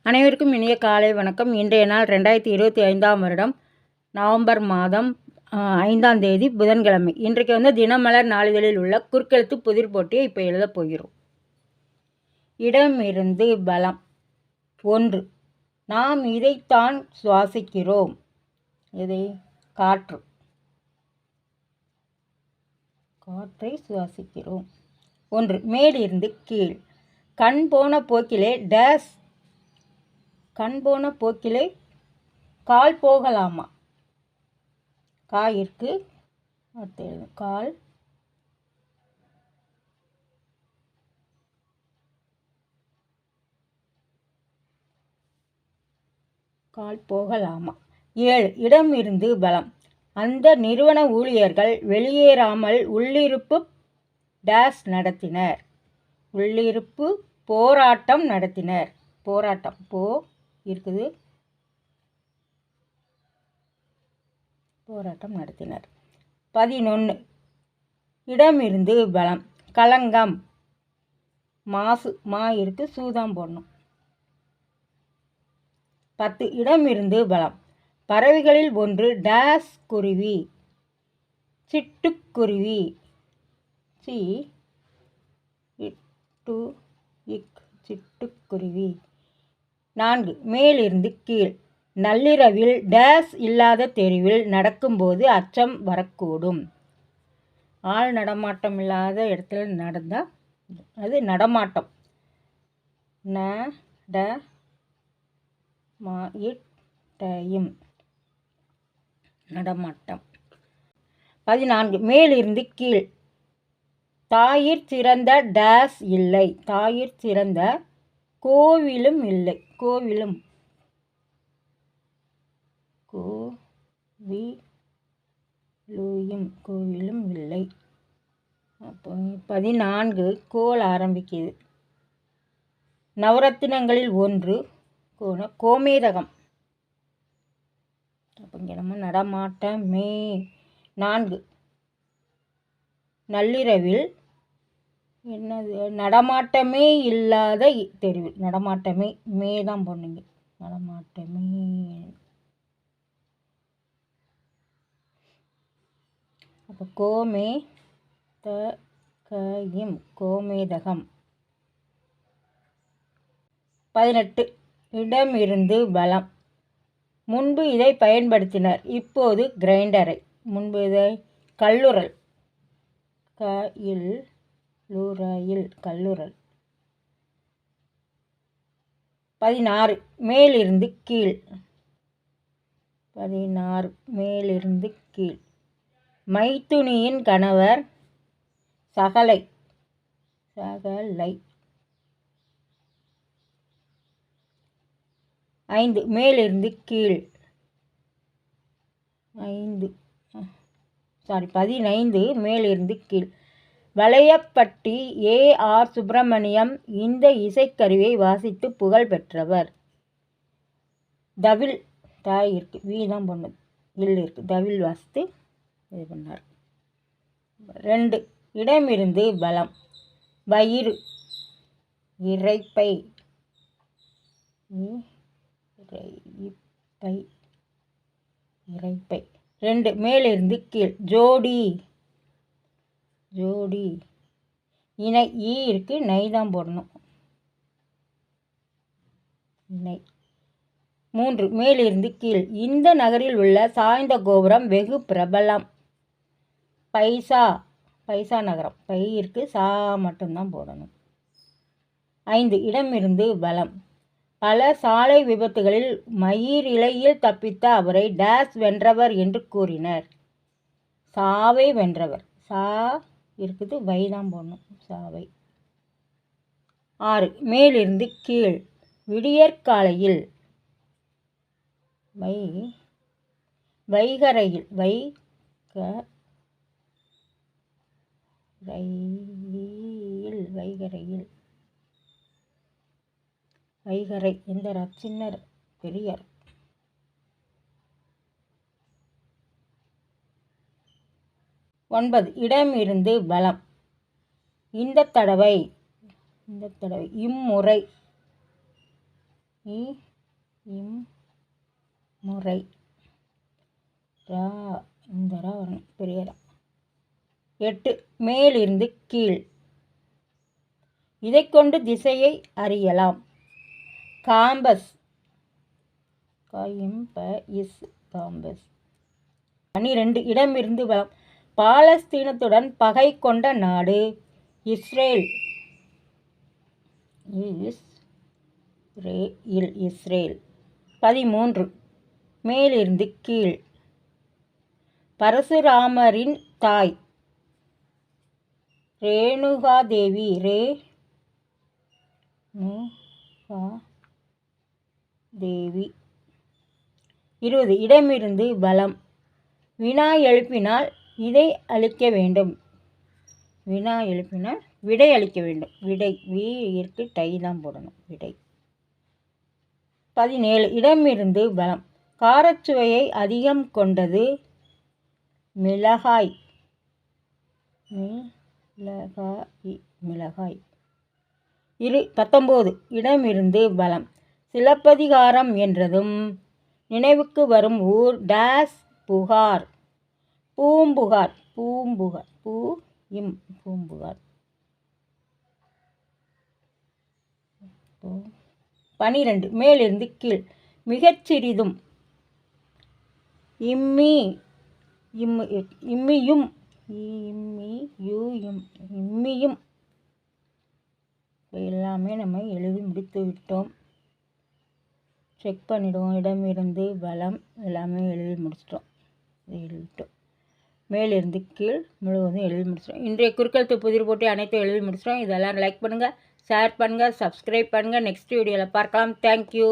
அனைவருக்கும் இனிய காலை வணக்கம். இன்றைய நாள் 2025ஆம் வருடம் நவம்பர் மாதம் 5ஆம் தேதி புதன்கிழமை. இன்றைக்கு தினமலர் நாளிதழில் உள்ள குறுக்கெழுத்து புதிர் போட்டியை இப்போ எழுதப் போகிறோம். இடமிருந்து பலம். 1. நாம் இதைத்தான் சுவாசிக்கிறோம். இதை காற்றை சுவாசிக்கிறோம். 1. மேலிருந்து கீழ். கண் போன போக்கிலே கால் போகலாமா? காயிற்கு கால் போகலாமா? 7. இடமிருந்து பலம். அந்த நிறுவன ஊழியர்கள் வெளியேறாமல் உள்ளிருப்பு நடத்தினர். உள்ளிருப்பு போராட்டம் நடத்தினர். போராட்டம் நடத்தினர். 11. இடமிருந்து பலம். களங்கம் மாசு சூதாம் போடணும். 10. இடமிருந்து பலம். பறவைகளில் ஒன்று குருவி. சிட்டுக்குருவி. சிட்டுக்குருவி. 4. மேலிருந்து கீழ். நள்ளிரவில் இல்லாத தெருவில் நடக்கும்போது அச்சம் வரக்கூடும். ஆள் நடமாட்டம் இல்லாத இடத்துல நடந்தால் அது நடமாட்டம். நடமாட்டம். 14. மேலிருந்து கீழ். தாயிற் சிறந்த இல்லை. தாயிற் சிறந்த கோவிலும் இல்லை. கோவிலும் இல்லை. 14. கோல் ஆரம்பிக்குது. நவரத்தினங்களில் ஒன்று கோமேதகம். நடமாட்டமே. 4. நள்ளிரவில் நடமாட்டமே இல்லாத தெருவில். நடமாட்டமே தான் போனீங்க. நடமாட்டமே. அப்போ கோமேதகம். 18. இடமிருந்து பலம். முன்பு இதை பயன்படுத்தினர், இப்போது கிரைண்டரை. முன்பு இதை கல்லுரல். கல்லுரல். 16. மேலிருந்து கீழ். மேலிருந்து கீழ். மைத்துனியின் கணவர் சகலை. 5. மேலிருந்து கீழ். 15. மேலிருந்து கீழ். வளையப்பட்டி ஆர் சுப்பிரமணியம் இந்த இசைக்கருவியை வாசித்து புகழ் பெற்றவர். தவில் இருக்கு. வீதம் பொண்ணு இருக்கு. தவில் வாசித்து இது பண்ணார். 2. இடமிருந்து பலம். வயிறு. இரைப்பை. 2. மேலிருந்து கீழ். ஜோடி. இணை. இருக்கு. நை தான் போடணும். இணை. 3. மேலிருந்து கீழ். இந்த நகரில் உள்ள சாய்ந்த கோபுரம் வெகு பிரபலம். பைசா நகரம். பை இருக்கு. மட்டும்தான் போடணும். 5. இடமிருந்து பலம். பல சாலை விபத்துகளில் மயிர் இலையில் தப்பித்த அவரை வென்றவர் என்று கூறினர். சாவை வென்றவர். இருக்குது. வைதான் போடணும். சாவை. 6. மேலிருந்து கீழ். விடியற்காலையில். வைகரையில். வைகரை. இந்த சின்ன பெரியார். 9. இடமிருந்து பலம். இந்த தடவை. இம்முறை. இ இம் முறை ரா இந்த ரா வரணும் பெரிய ரா. 8 மேலிருந்து கீழ். இதை கொண்டு திசையை அறியலாம். Compass compass. 12 இடமிருந்து வலம். பாலஸ்தீனத்துடன் பகை கொண்ட நாடு இஸ்ரேல். இஸ்ரேல். 13 மேலிருந்து கீழ். பரசுராமரின் தாய் ரேணுகாதேவி. தேவி. 20 இடமிருந்து வலம். வினா எழுப்பினால் இதை அளிக்க வேண்டும். வினா எழுப்பினால் விடை அளிக்க வேண்டும். விடை வீருக்கு டை தான் போடணும். விடை. 17 இடமிருந்து வலம். காரச்சுவையை அதிகம் கொண்டது மிளகாய். மிளகாய். 19 இடமிருந்து வலம். சிலப்பதிகாரம் என்றதும் நினைவுக்கு வரும் ஊர் டேஸ் புகார். பூம்புகார். பூம்புகார். 12 மேலிருந்து கீழ். மிகச்சிறிதும். இம்மியும். எல்லாமே நம்ம எழுதி முடித்து விட்டோம். செக் பண்ணிவிடுவோம். இடமிருந்து வலம் எல்லாமே எழுதி முடிச்சிட்டோம். எழுதிட்டோம். மேலிருந்து கீழ் முழுவதும் எழுதி முடிச்சிட்டோம். இன்றைய குறுக்கெழுத்து புதிர் போட்டி அனைத்தும் எழுதி முடிச்சிட்டோம். இதெல்லாம் லைக் பண்ணுங்கள், ஷேர் பண்ணுங்கள், சப்ஸ்கிரைப் பண்ணுங்கள். நெக்ஸ்ட் வீடியோவில் பார்க்கலாம். தேங்க்யூ.